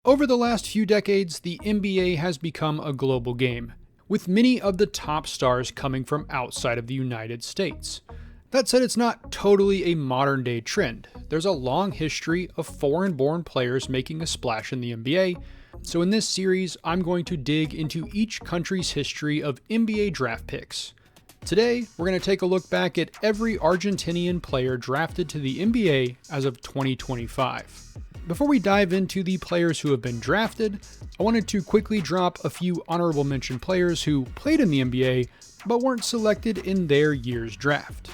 Over the last few decades, the NBA has become a global game, with many of the top stars coming from outside of the United States. That said, it's not totally a modern-day trend. There's a long history of foreign-born players making a splash in the NBA, so in this series, I'm going to dig into each country's history of NBA draft picks. Today, we're going to take a look back at every Argentinian player drafted to the NBA as of 2025. Before we dive into the players who have been drafted, I wanted to quickly drop a few honorable mention players who played in the NBA but weren't selected in their year's draft.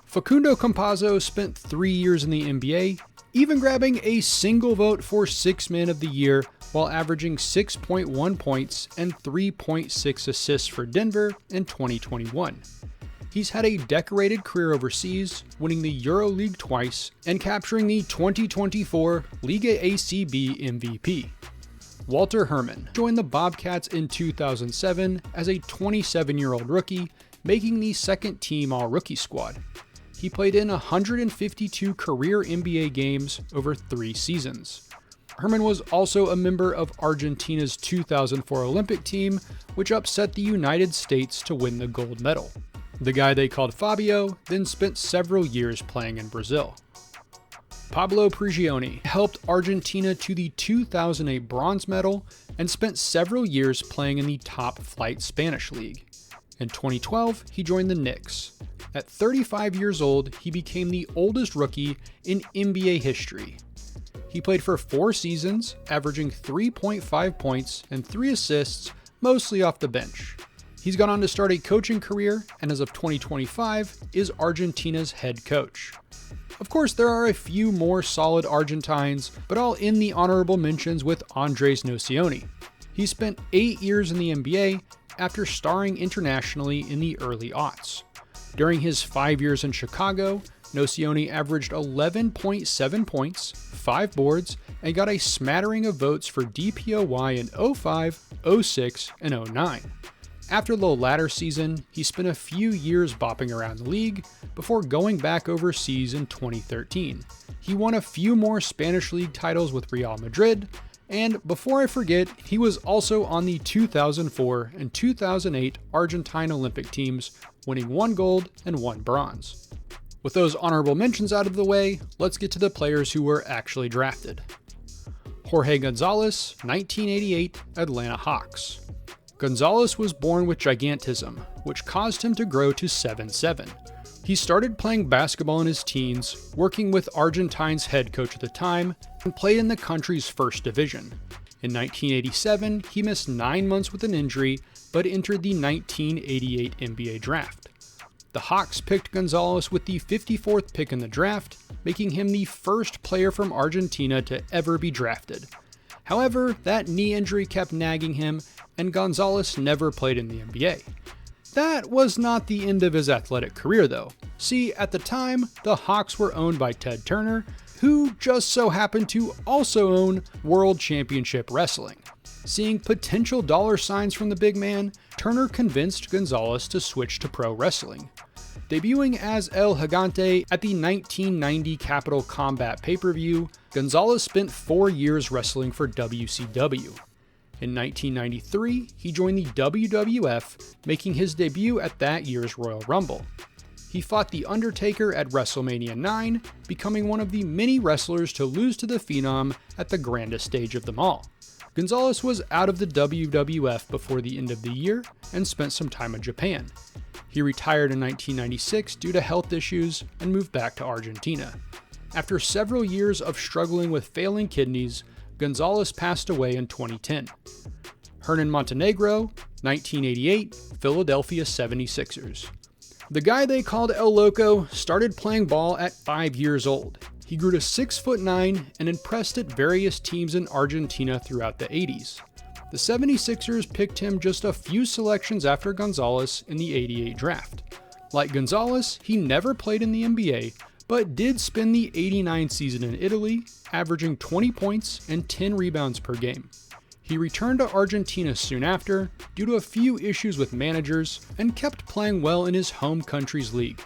Facundo Campazzo spent 3 years in the NBA, even grabbing a single vote for Sixth Man of the Year while averaging 6.1 points and 3.6 assists for Denver in 2021. He's had a decorated career overseas, winning the EuroLeague twice and capturing the 2024 Liga ACB MVP. Walter Herrmann joined the Bobcats in 2007 as a 27-year-old rookie, making the second team All-Rookie squad. He played in 152 career NBA games over 3 seasons. Herrmann was also a member of Argentina's 2004 Olympic team, which upset the United States to win the gold medal. The guy they called Fabio then spent several years playing in Brazil. Pablo Prigioni helped Argentina to the 2008 bronze medal and spent several years playing in the top flight Spanish league. In 2012, he joined the Knicks. At 35 years old, he became the oldest rookie in NBA history. He played for 4 seasons, averaging 3.5 points and 3 assists, mostly off the bench. He's gone on to start a coaching career, and as of 2025, is Argentina's head coach. Of course, there are a few more solid Argentines, but all in the honorable mentions with Andres Nocioni. He spent 8 years in the NBA after starring internationally in the early aughts. During his 5 years in Chicago, Nocioni averaged 11.7 points, 5 boards, and got a smattering of votes for DPOY in 05, 06, and 09. After the latter season, he spent a few years bopping around the league before going back overseas in 2013. He won a few more Spanish league titles with Real Madrid, and before I forget, he was also on the 2004 and 2008 Argentine Olympic teams, winning 1 gold and 1 bronze. With those honorable mentions out of the way, let's get to the players who were actually drafted. Jorge Gonzalez, 1988 Atlanta Hawks. Gonzalez was born with gigantism, which caused him to grow to 7'7". He started playing basketball in his teens, working with Argentine's head coach at the time, and played in the country's first division. In 1987, he missed 9 months with an injury, but entered the 1988 NBA draft. The Hawks picked Gonzalez with the 54th pick in the draft, making him the first player from Argentina to ever be drafted. However, that knee injury kept nagging him, and Gonzalez never played in the NBA. That was not the end of his athletic career though. See, at the time, the Hawks were owned by Ted Turner, who just so happened to also own World Championship Wrestling. Seeing potential dollar signs from the big man, Turner convinced Gonzalez to switch to pro wrestling. Debuting as El Gigante at the 1990 Capital Combat pay-per-view, Gonzalez spent 4 years wrestling for WCW. In 1993, he joined the WWF, making his debut at that year's Royal Rumble. He fought The Undertaker at WrestleMania 9, becoming one of the many wrestlers to lose to the Phenom at the grandest stage of them all. Gonzalez was out of the WWF before the end of the year and spent some time in Japan. He retired in 1996 due to health issues and moved back to Argentina. After several years of struggling with failing kidneys, Gonzalez passed away in 2010. Hernan Montenegro, 1988, Philadelphia 76ers. The guy they called El Loco started playing ball at 5 years old. He grew to 6'9" and impressed at various teams in Argentina throughout the 80s. The 76ers picked him just a few selections after Gonzalez in the 88 draft. Like Gonzalez, he never played in the NBA, but did spend the 89 season in Italy, averaging 20 points and 10 rebounds per game. He returned to Argentina soon after due to a few issues with managers and kept playing well in his home country's league.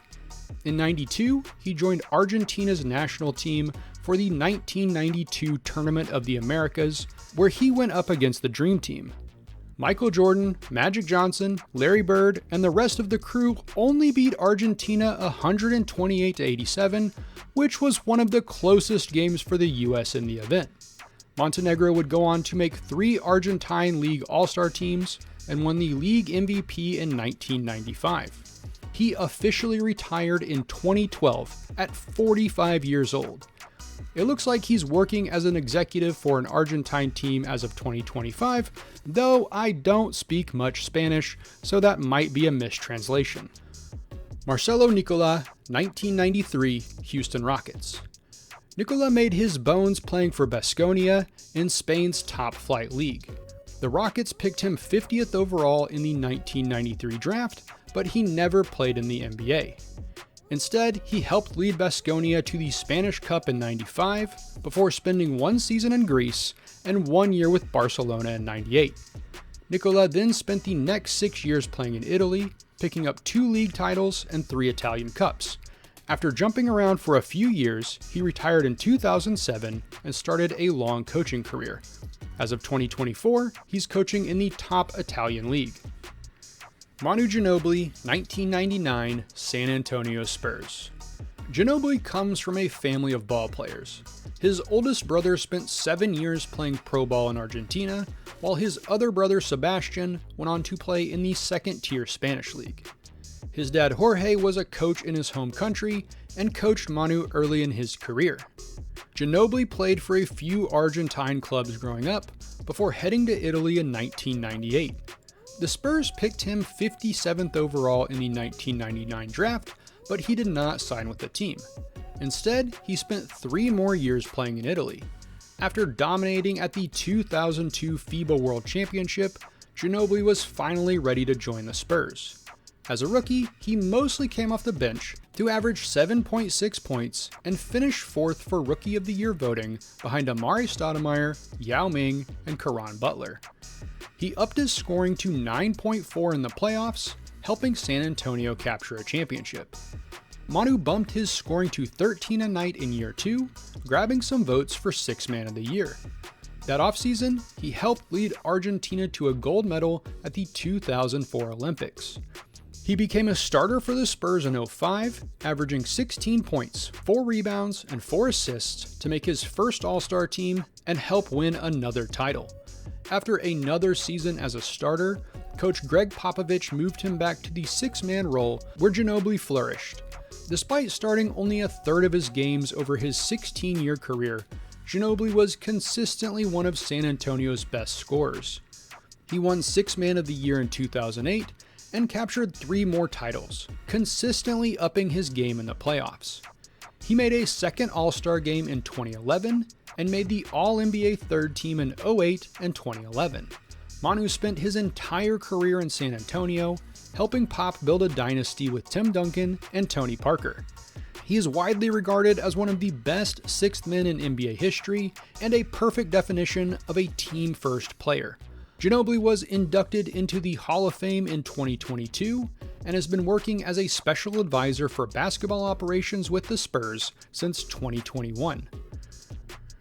In '92, he joined Argentina's national team for the 1992 Tournament of the Americas, where he went up against the Dream Team. Michael Jordan, Magic Johnson, Larry Bird, and the rest of the crew only beat Argentina 128-87, which was one of the closest games for the US in the event. Montenegro would go on to make 3 Argentine League All-Star teams and won the league MVP in 1995. He officially retired in 2012 at 45 years old. It looks like he's working as an executive for an Argentine team as of 2025, though I don't speak much Spanish, so that might be a mistranslation. Marcelo Nicola, 1993, Houston Rockets. Nicola made his bones playing for Baskonia in Spain's top-flight league. The Rockets picked him 50th overall in the 1993 draft, but he never played in the NBA. Instead, he helped lead Baskonia to the Spanish Cup in '95, before spending 1 season in Greece and 1 year with Barcelona in '98. Nicola then spent the next 6 years playing in Italy, picking up 2 league titles and 3 Italian Cups. After jumping around for a few years, he retired in 2007 and started a long coaching career. As of 2024, he's coaching in the top Italian league. Manu Ginobili, 1999, San Antonio Spurs. Ginobili comes from a family of ball players. His oldest brother spent 7 years playing pro ball in Argentina, while his other brother Sebastian went on to play in the second-tier Spanish league. His dad Jorge was a coach in his home country and coached Manu early in his career. Ginobili played for a few Argentine clubs growing up, before heading to Italy in 1998. The Spurs picked him 57th overall in the 1999 draft, but he did not sign with the team. Instead, he spent 3 more years playing in Italy. After dominating at the 2002 FIBA World Championship, Ginobili was finally ready to join the Spurs. As a rookie, he mostly came off the bench to average 7.6 points and finish 4th for Rookie of the Year voting behind Amari Stoudemire, Yao Ming, and Caron Butler. He upped his scoring to 9.4 in the playoffs, helping San Antonio capture a championship. Manu bumped his scoring to 13 a night in year 2, grabbing some votes for 6th Man of the Year. That offseason, he helped lead Argentina to a gold medal at the 2004 Olympics. He became a starter for the Spurs in 2005, averaging 16 points, 4 rebounds, and 4 assists to make his first All-Star team and help win another title. After another season as a starter, Coach Greg Popovich moved him back to the 6-man role where Ginobili flourished. Despite starting only a third of his games over his 16-year career, Ginobili was consistently one of San Antonio's best scorers. He won 6th Man of the Year in 2008 and captured 3 more titles, consistently upping his game in the playoffs. He made a second All-Star game in 2011 and made the All-NBA third team in 2008 and 2011. Manu spent his entire career in San Antonio, helping Pop build a dynasty with Tim Duncan and Tony Parker. He is widely regarded as one of the best 6th men in NBA history and a perfect definition of a team-first player. Ginobili was inducted into the Hall of Fame in 2022 and has been working as a special advisor for basketball operations with the Spurs since 2021.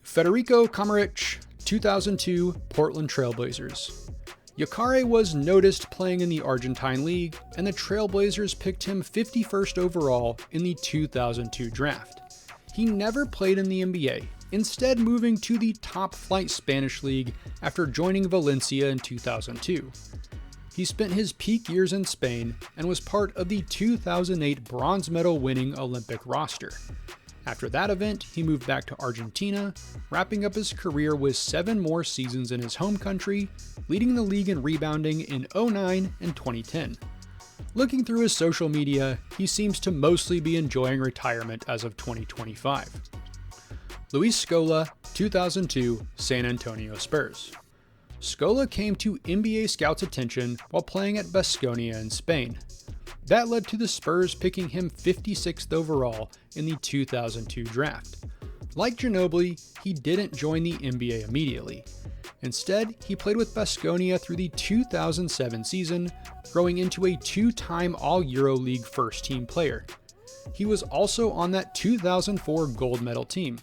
Federico Kammerichs, 2002 Portland Trailblazers. Yakare was noticed playing in the Argentine League, and the Trailblazers picked him 51st overall in the 2002 draft. He never played in the NBA, instead moving to the top-flight Spanish league after joining Valencia in 2002. He spent his peak years in Spain and was part of the 2008 bronze medal winning Olympic roster. After that event, he moved back to Argentina, wrapping up his career with 7 more seasons in his home country, leading the league in rebounding in 2009 and 2010. Looking through his social media, he seems to mostly be enjoying retirement as of 2025. Luis Scola, 2002 San Antonio Spurs. Scola came to NBA scouts' attention while playing at Baskonia in Spain. That led to the Spurs picking him 56th overall in the 2002 draft. Like Ginobili, he didn't join the NBA immediately. Instead, he played with Baskonia through the 2007 season, growing into a 2-time All-EuroLeague first-team player. He was also on that 2004 gold medal team.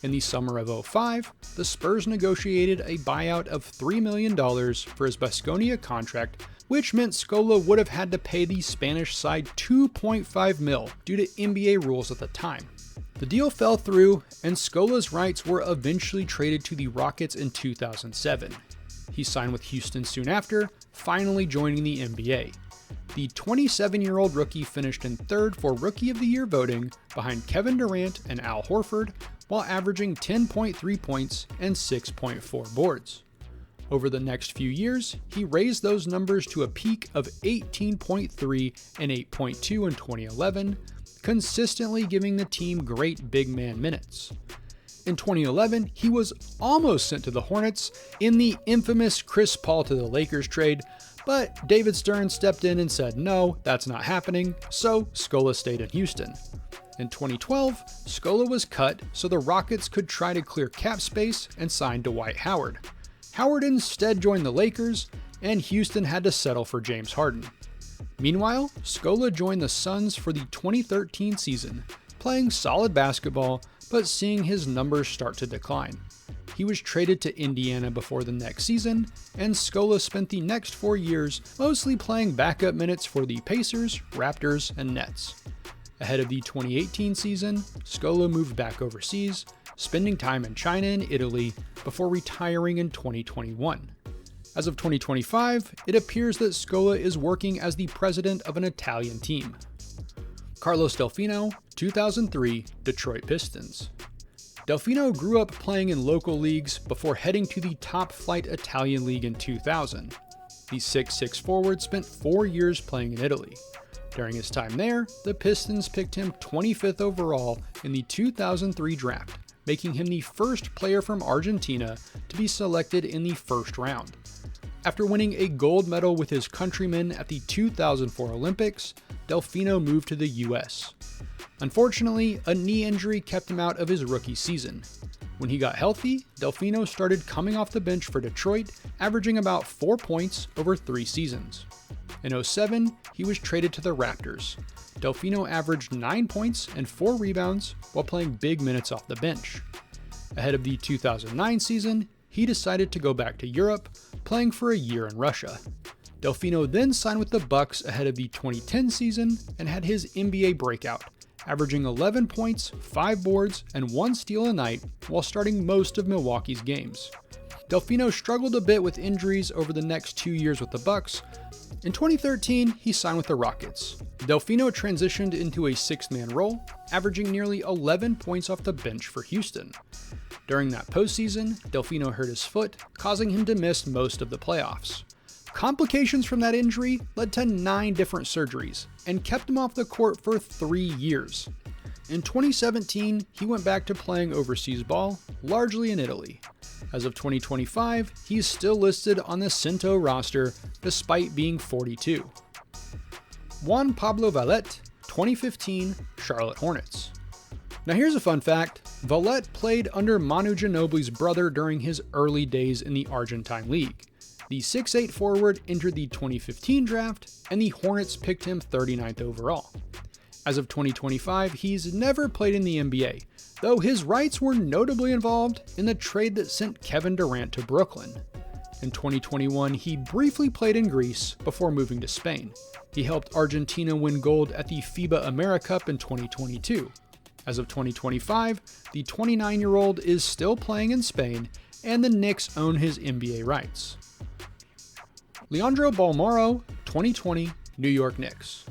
In the summer of 2005, the Spurs negotiated a buyout of $3 million for his Baskonia contract, which meant Scola would have had to pay the Spanish side $2.5 million due to NBA rules at the time. The deal fell through, and Scola's rights were eventually traded to the Rockets in 2007. He signed with Houston soon after, finally joining the NBA. The 27-year-old rookie finished in third for Rookie of the Year voting behind Kevin Durant and Al Horford, while averaging 10.3 points and 6.4 boards. Over the next few years, he raised those numbers to a peak of 18.3 and 8.2 in 2011, consistently giving the team great big man minutes. In 2011, he was almost sent to the Hornets in the infamous Chris Paul to the Lakers trade, but David Stern stepped in and said no, that's not happening, so Scola stayed in Houston. In 2012, Scola was cut so the Rockets could try to clear cap space and sign Dwight Howard. Howard instead joined the Lakers, and Houston had to settle for James Harden. Meanwhile, Scola joined the Suns for the 2013 season, playing solid basketball, but seeing his numbers start to decline. He was traded to Indiana before the next season, and Scola spent the next 4 years mostly playing backup minutes for the Pacers, Raptors, and Nets. Ahead of the 2018 season, Scola moved back overseas, spending time in China and Italy before retiring in 2021. As of 2025, it appears that Scola is working as the president of an Italian team. Carlos Delfino, 2003, Detroit Pistons. Delfino grew up playing in local leagues before heading to the top-flight Italian league in 2000. The 6'6" forward spent 4 years playing in Italy. During his time there, the Pistons picked him 25th overall in the 2003 draft, making him the first player from Argentina to be selected in the first round. After winning a gold medal with his countrymen at the 2004 Olympics, Delfino moved to the US. Unfortunately, a knee injury kept him out of his rookie season. When he got healthy, Delfino started coming off the bench for Detroit, averaging about 4 points over 3 seasons. In 2007, he was traded to the Raptors. Delfino averaged 9 points and 4 rebounds while playing big minutes off the bench. Ahead of the 2009 season, he decided to go back to Europe, playing for a year in Russia. Delfino then signed with the Bucks ahead of the 2010 season and had his NBA breakout, averaging 11 points, 5 boards, and 1 steal a night while starting most of Milwaukee's games. Delfino struggled a bit with injuries over the next 2 years with the Bucks. In 2013, he signed with the Rockets. Delfino transitioned into a 6-man role, averaging nearly 11 points off the bench for Houston. During that postseason, Delfino hurt his foot, causing him to miss most of the playoffs. Complications from that injury led to 9 different surgeries and kept him off the court for 3 years. In 2017, he went back to playing overseas ball, largely in Italy. As of 2025, he's still listed on the Cinto roster despite being 42. Juan Pablo Vaulet, 2015, Charlotte Hornets. Now here's a fun fact. Vaulet played under Manu Ginobili's brother during his early days in the Argentine league. The 6'8" forward entered the 2015 draft, and the Hornets picked him 39th overall. As of 2025, he's never played in the NBA, though his rights were notably involved in the trade that sent Kevin Durant to Brooklyn. In 2021, he briefly played in Greece before moving to Spain. He helped Argentina win gold at the FIBA AmeriCup in 2022. As of 2025, the 29-year-old is still playing in Spain, and the Knicks own his NBA rights. Leandro Bolmaro, 2020, New York Knicks.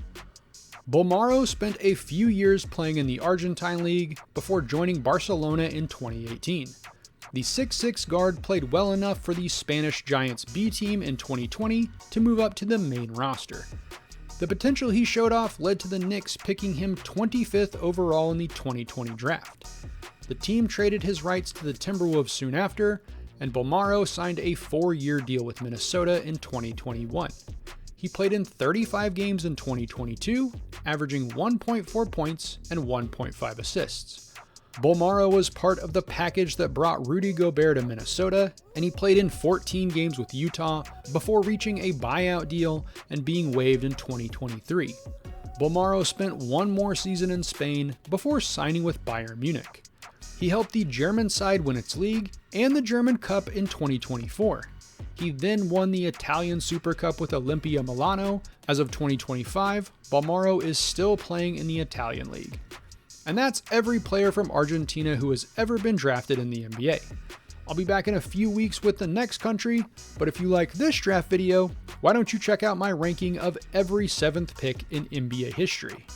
Bolmaro spent a few years playing in the Argentine league before joining Barcelona in 2018. The 6'6" guard played well enough for the Spanish Giants B team in 2020 to move up to the main roster. The potential he showed off led to the Knicks picking him 25th overall in the 2020 draft. The team traded his rights to the Timberwolves soon after, and Bolmaro signed a 4-year deal with Minnesota in 2021. He played in 35 games in 2022, averaging 1.4 points and 1.5 assists. Bolmaro was part of the package that brought Rudy Gobert to Minnesota, and he played in 14 games with Utah before reaching a buyout deal and being waived in 2023. Bolmaro spent one more season in Spain before signing with Bayern Munich. He helped the German side win its league and the German Cup in 2024. He then won the Italian Super Cup with Olimpia Milano. As of 2025, Bolmaro is still playing in the Italian league. And that's every player from Argentina who has ever been drafted in the NBA. I'll be back in a few weeks with the next country, but if you like this draft video, why don't you check out my ranking of every 7th pick in NBA history?